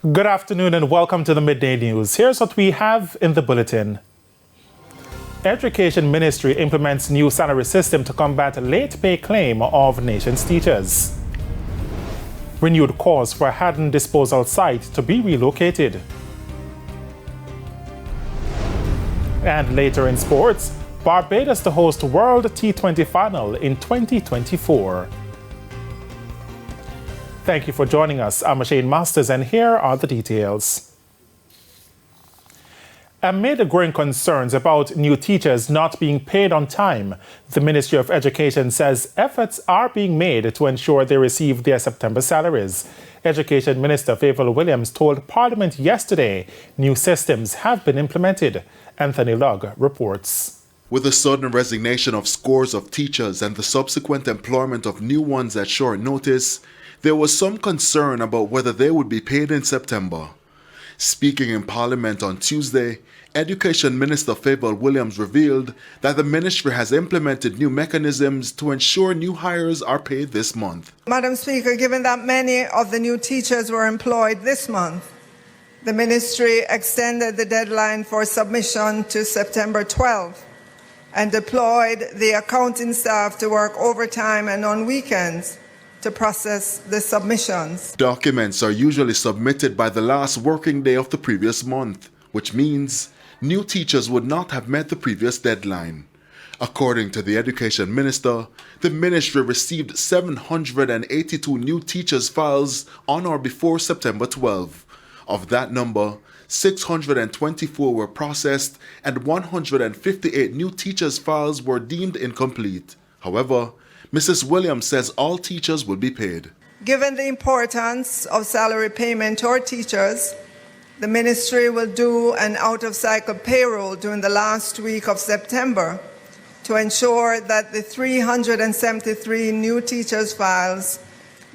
Good afternoon and welcome to the Midday News. Here's what we have in the bulletin. Education Ministry implements new salary system to combat late pay claim of nation's teachers. Renewed calls for Haddon disposal site to be relocated. And later in sports, Barbados to host World T20 final in 2024. Thank you for joining us. I'm Shane Masters, and here are the details. Amid growing concerns about new teachers not being paid on time, the Ministry of Education says efforts are being made to ensure they receive their September salaries. Education Minister Favour Williams told Parliament yesterday new systems have been implemented. Anthony Lugg reports. With the sudden resignation of scores of teachers and the subsequent employment of new ones at short notice, there was some concern about whether they would be paid in September. Speaking in Parliament on Tuesday, Education Minister Favour Williams revealed that the ministry has implemented new mechanisms to ensure new hires are paid this month. Madam Speaker, given that many of the new teachers were employed this month, the ministry extended the deadline for submission to September 12 and deployed the accounting staff to work overtime and on weekends to process the submissions. Documents are usually submitted by the last working day of the previous month, which means new teachers would not have met the previous deadline. According to the Education Minister, the ministry received 782 new teachers' files on or before September 12. Of that number, 624 were processed and 158 new teachers' files were deemed incomplete. However, Mrs. Williams says all teachers will be paid. Given the importance of salary payment to our teachers, the ministry will do an out-of-cycle payroll during the last week of September to ensure that the 373 new teachers' files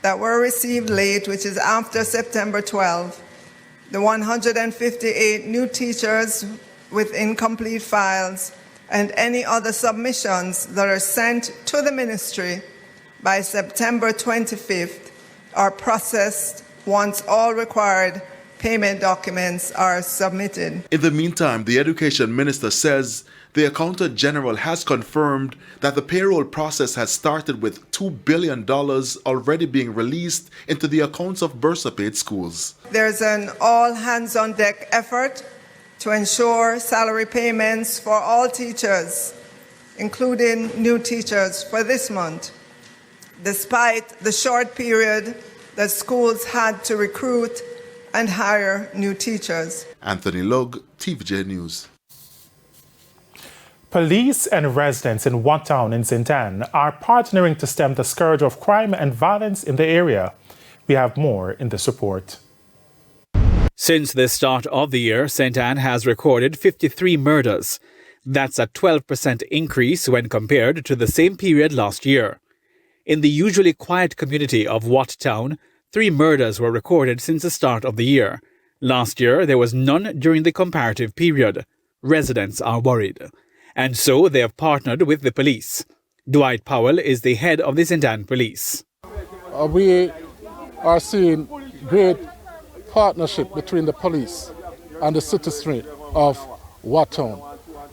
that were received late, which is after September 12, the 158 new teachers with incomplete files, and any other submissions that are sent to the ministry by September 25th are processed once all required payment documents are submitted. In the meantime, the Education Minister says the Accountant General has confirmed that the payroll process has started with $2 billion already being released into the accounts of bursa-paid schools. There's an all-hands-on-deck effort to ensure salary payments for all teachers, including new teachers, for this month, despite the short period that schools had to recruit and hire new teachers. Anthony Lugg, TVJ News. Police and residents in Wattown in St. Ann are partnering to stem the scourge of crime and violence in the area. We have more in this report. Since the start of the year, St. Ann has recorded 53 murders. That's a 12% increase when compared to the same period last year. In the usually quiet community of Wattown, 3 murders were recorded since the start of the year. Last year, there was none during the comparative period. Residents are worried. And so they have partnered with the police. Dwight Powell is the head of the St. Ann Police. We are seeing great partnership between the police and the citizenry of Wattown.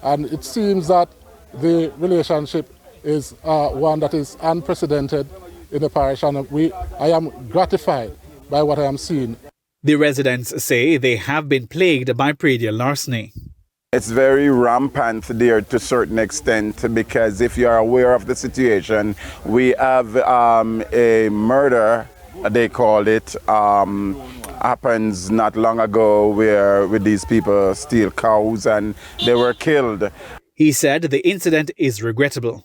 And it seems that the relationship is one that is unprecedented in the parish, and I am gratified by what I am seeing. The residents say they have been plagued by predial larceny. It's very rampant there to a certain extent, because if you are aware of the situation, we have a murder, they call it, happens not long ago where these people steal cows and they were killed. He said the incident is regrettable.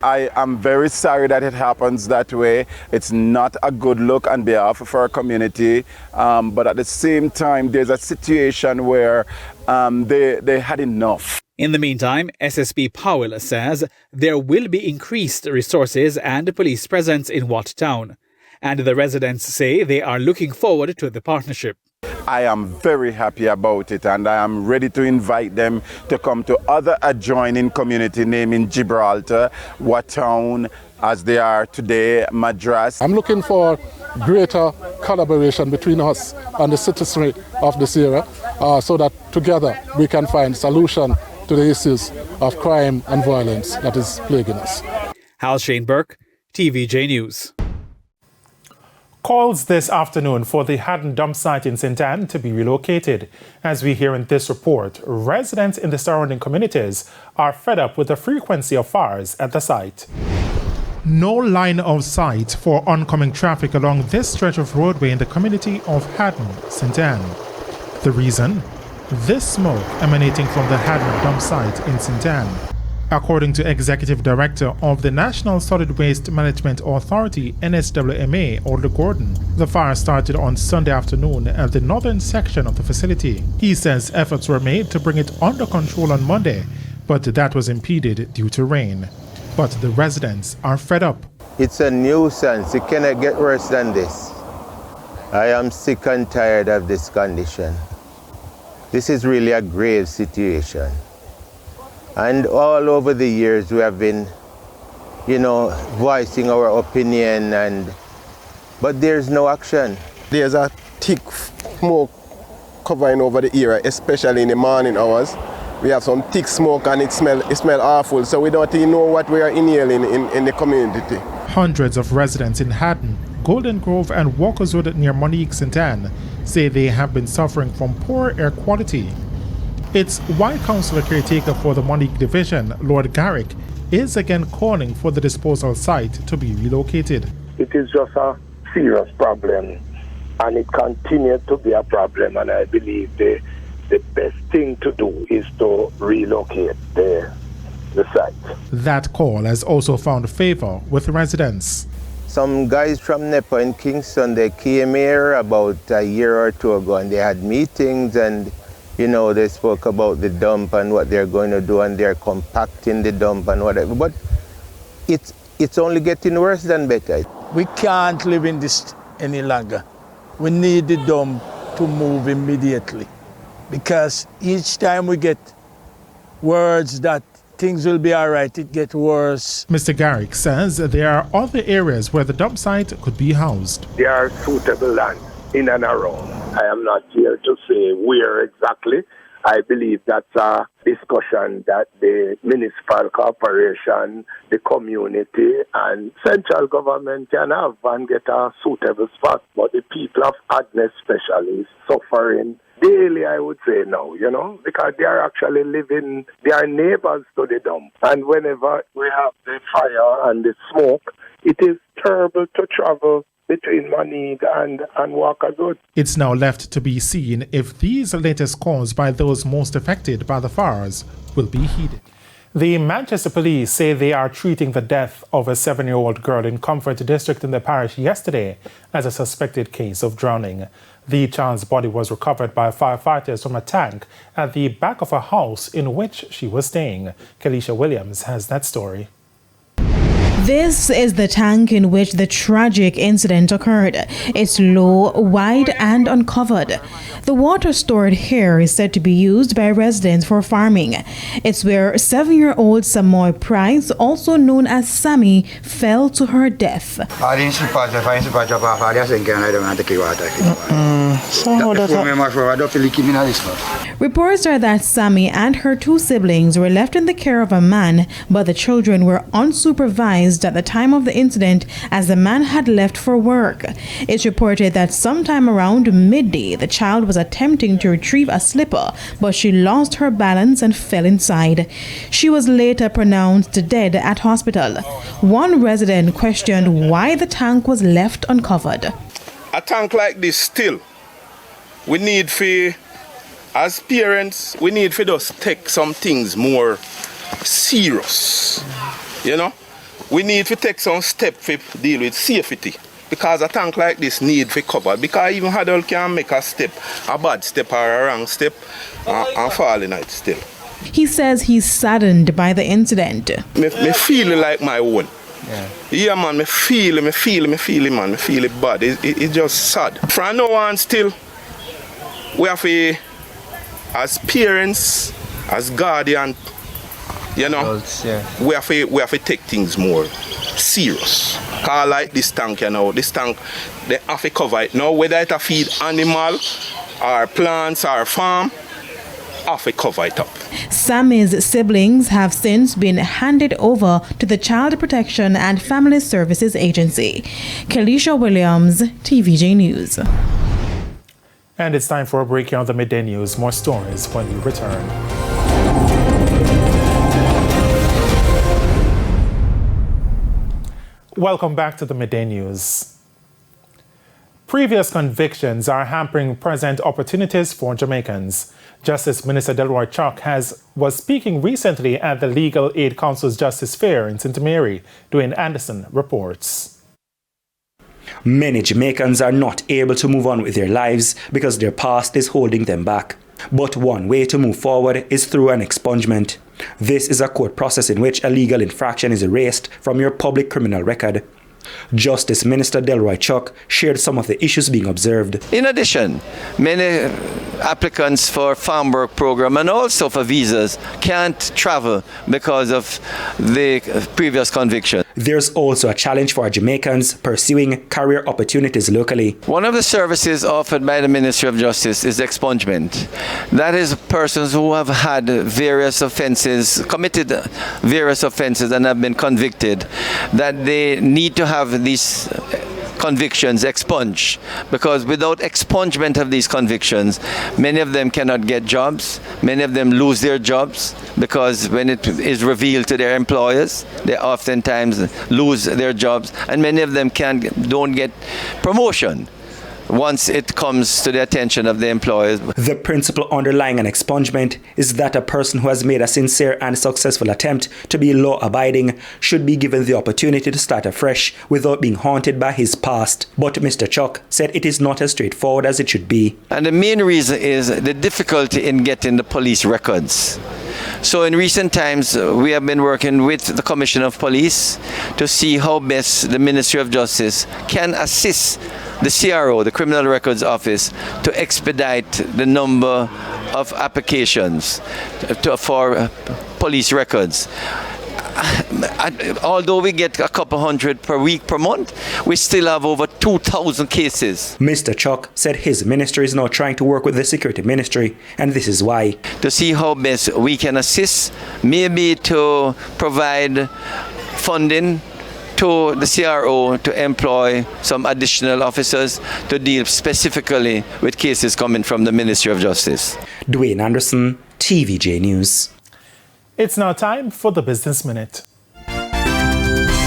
I am very sorry that it happens that way. It's not a good look on behalf of our community, but at the same time, there's a situation where they had enough. In the meantime, SSP Powell says there will be increased resources and police presence in Wattown, and the residents say they are looking forward to the partnership. I am very happy about it, and I am ready to invite them to come to other adjoining community, naming Gibraltar, Watown, as they are today, Madras. I'm looking for greater collaboration between us and the citizenry of this area so that together we can find solution to the issues of crime and violence that is plaguing us. Hal Shane Burke, TVJ News. Calls this afternoon for the Haddon dump site in St. Anne to be relocated. As we hear in this report, residents in the surrounding communities are fed up with the frequency of fires at the site. No line of sight for oncoming traffic along this stretch of roadway in the community of Haddon, St. Anne. The reason? This smoke emanating from the Haddon dump site in St. Anne. According to Executive Director of the National Solid Waste Management Authority, NSWMA, Alder Gordon, the fire started on Sunday afternoon at the northern section of the facility. He says efforts were made to bring it under control on Monday, but that was impeded due to rain. But the residents are fed up. It's a nuisance. It cannot get worse than this. I am sick and tired of this condition. This is really a grave situation. And all over the years we have been, voicing our opinion, but there's no action. There's a thick smoke covering over the area, especially in the morning hours. We have some thick smoke and it smell awful, so we don't even know what we are inhaling in the community. Hundreds of residents in Haddon, Golden Grove and Walker's Road near Monique St. Anne say they have been suffering from poor air quality. It's why Councillor Caretaker for the Monique Division, Lord Garrick, is again calling for the disposal site to be relocated. It is just a serious problem and it continues to be a problem, and I believe the best thing to do is to relocate the site. That call has also found favor with residents. Some guys from NEPA in Kingston, they came here about a year or two ago and they had meetings and they spoke about the dump and what they're going to do, and they're compacting the dump and whatever. But it's only getting worse than better. We can't live in this any longer. We need the dump to move immediately, because each time we get words that things will be all right, it gets worse. Mr. Garrick says there are other areas where the dump site could be housed. There are suitable land in and around. I am not here to say where exactly. I believe that's a discussion that the municipal corporation, the community, and central government can have and get a suitable spot. But the people of Haddon especially is suffering daily, I would say now, because they are actually living, they are neighbors to the dump. And whenever we have the fire and the smoke, it is terrible to travel between Monique and Walker's Road. It's now left to be seen if these latest calls by those most affected by the fires will be heeded. The Manchester police say they are treating the death of a 7-year-old girl in Comfort District in the parish yesterday as a suspected case of drowning. The child's body was recovered by firefighters from a tank at the back of a house in which she was staying. Kelisha Williams has that story. This is the tank in which the tragic incident occurred. It's low, wide, and uncovered. The water stored here is said to be used by residents for farming. It's where 7-year-old Samoy Price, also known as Sammy, fell to her death. Reports are that Sammy and her 2 siblings were left in the care of a man, but the children were unsupervised at the time of the incident as the man had left for work. It's reported that sometime around midday, the child was attempting to retrieve a slipper, but she lost her balance and fell inside. She was later pronounced dead at hospital. One resident questioned why the tank was left uncovered. A tank like this still, we need for, as parents, we need for us to take some things more serious, We need to take some steps to deal with safety, because a tank like this need to cover, because even Haddon can make a step, a bad step or a wrong step, and fall in it still. He says he's saddened by the incident. Me feel like my own. Yeah, man, me feel it, man. Me feel it bad. It's just sad. From now on still, we have to, as parents, as guardian, you know, we have to take things more serious. Cause like this tank, you know, this tank, they have to cover it now, whether it feed animal, or plants, or farm, have to cover it up. Sammy's siblings have since been handed over to the Child Protection and Family Services Agency. Kelisha Williams, TVJ News. And it's time for a breakdown of the midday news. More stories when we return. Welcome back to the midday news. Previous convictions are hampering present opportunities for Jamaicans. Justice Minister Delroy Chuck was speaking recently at the Legal Aid Council's Justice Fair in St. Mary. Dwayne Anderson reports. Many Jamaicans are not able to move on with their lives because their past is holding them back. But one way to move forward is through an expungement. This is a court process in which a legal infraction is erased from your public criminal record. Justice Minister Delroy Chuck shared some of the issues being observed. In addition, many applicants for farm work program and also for visas can't travel because of the previous conviction. There's also a challenge for Jamaicans pursuing career opportunities locally. One of the services offered by the Ministry of Justice is expungement. That is persons who have had various offenses, committed various offenses and have been convicted, that they need to have these convictions expunged, because without expungement of these convictions, many of them cannot get jobs, many of them lose their jobs, because when it is revealed to their employers, they oftentimes lose their jobs, and many of them don't get promotion once it comes to the attention of the employers. The principle underlying an expungement is that a person who has made a sincere and successful attempt to be law-abiding should be given the opportunity to start afresh without being haunted by his past. But Mr. Chuck said it is not as straightforward as it should be. And the main reason is the difficulty in getting the police records. So in recent times, we have been working with the Commissioner of Police to see how best the Ministry of Justice can assist the CRO, the Criminal Records Office, to expedite the number of applications for police records. Although we get a couple hundred per week, per month, we still have over 2,000 cases. Mr. Chuck said his ministry is now trying to work with the Security Ministry, and this is why. To see how best we can assist, maybe to provide funding to the CRO to employ some additional officers to deal specifically with cases coming from the Ministry of Justice. Dwayne Anderson, TVJ News. It's now time for the Business Minute.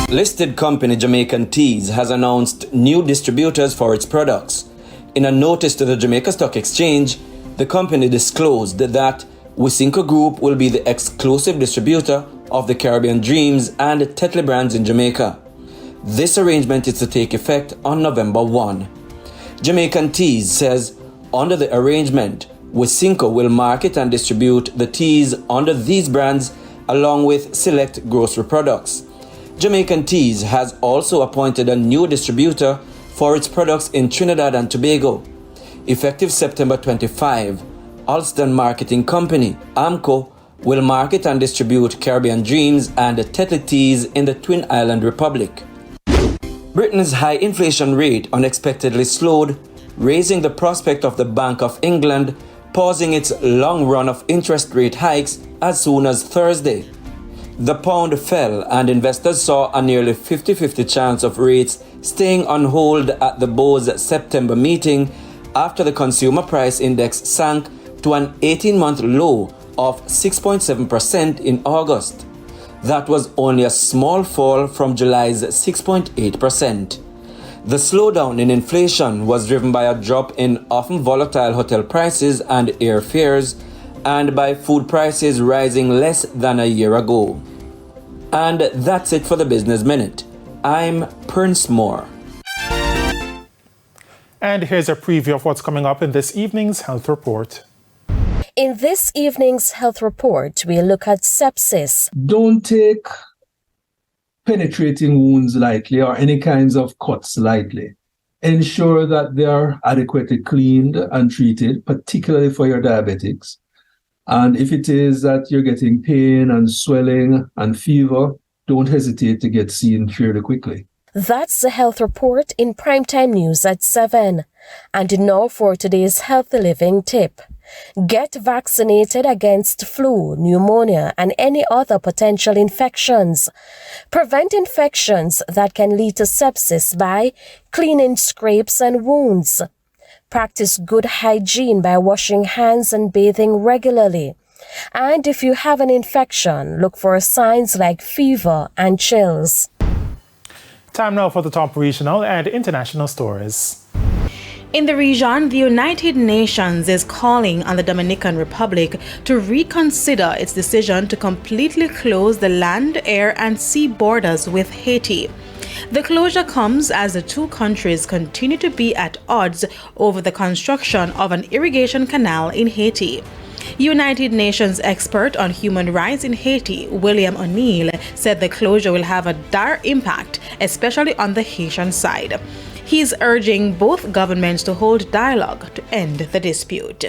Listed company Jamaican Teas has announced new distributors for its products. In a notice to the Jamaica Stock Exchange, the company disclosed that Wisynco Group will be the exclusive distributor of the Caribbean Dreams and Tetley brands in Jamaica. This arrangement is to take effect on November 1. Jamaican Teas says under the arrangement, Wisynco will market and distribute the teas under these brands along with select grocery products. Jamaican Teas has also appointed a new distributor for its products in Trinidad and Tobago. Effective September 25, Alston Marketing Company, AMCO, will market and distribute Caribbean Dreams and Tetley teas in the Twin Island Republic. Britain's high inflation rate unexpectedly slowed, raising the prospect of the Bank of England pausing its long run of interest rate hikes as soon as Thursday. The pound fell and investors saw a nearly 50-50 chance of rates staying on hold at the BOE's September meeting after the consumer price index sank to an 18-month low of 6.7% in August. That was only a small fall from July's 6.8%. The slowdown in inflation was driven by a drop in often volatile hotel prices and airfares, and by food prices rising less than a year ago. And that's it for the Business Minute. I'm Prince Moore. And here's a preview of what's coming up in this evening's Health Report. In this evening's Health Report, we'll look at sepsis. Don't take penetrating wounds lightly or any kinds of cuts lightly. ensure that they are adequately cleaned and treated, particularly for your diabetics. And if it is that you're getting pain and swelling and fever, don't hesitate to get seen fairly quickly. That's the health report in Primetime News at 7. And now for today's healthy living tip. Get vaccinated against flu, pneumonia, and any other potential infections. Prevent infections that can lead to sepsis by cleaning scrapes and wounds. Practice good hygiene by washing hands and bathing regularly. And if you have an infection, look for signs like fever and chills. Time now for the top regional and international stories. In the region, the United Nations is calling on the Dominican Republic to reconsider its decision to completely close the land, air, and sea borders with Haiti. The closure comes as the two countries continue to be at odds over the construction of an irrigation canal in Haiti. United Nations expert on human rights in Haiti, William O'Neill, said the closure will have a dire impact, especially on the Haitian side. He's urging both governments to hold dialogue to end the dispute.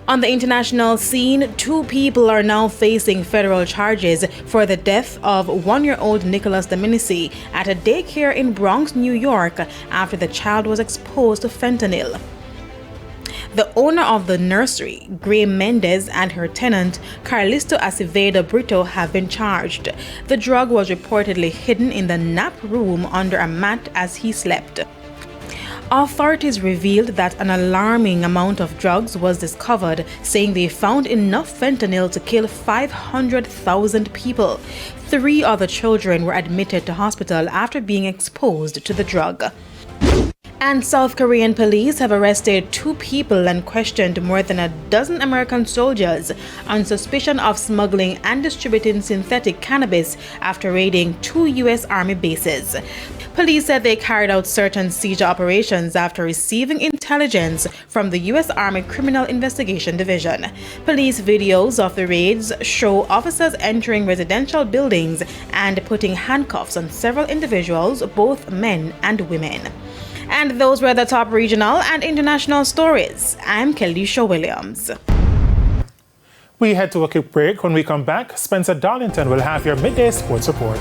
On the international scene, 2 people are now facing federal charges for the death of 1-year-old Nicholas Dominici at a daycare in Bronx, New York, after the child was exposed to fentanyl. The owner of the nursery, Gray Mendez, and her tenant, Carlisto Acevedo Brito, have been charged. The drug was reportedly hidden in the nap room under a mat as he slept. Authorities revealed that an alarming amount of drugs was discovered, saying they found enough fentanyl to kill 500,000 people. 3 other children were admitted to hospital after being exposed to the drug. And South Korean police have arrested 2 people and questioned more than a dozen American soldiers on suspicion of smuggling and distributing synthetic cannabis after raiding 2 U.S. Army bases. Police said they carried out certain seizure operations after receiving intelligence from the U.S. Army Criminal Investigation Division. Police videos of the raids show officers entering residential buildings and putting handcuffs on several individuals, both men and women. And those were the top regional and international stories. I'm Kelisha Williams. We head to a quick break. When we come back, Spencer Darlington will have your midday sports report.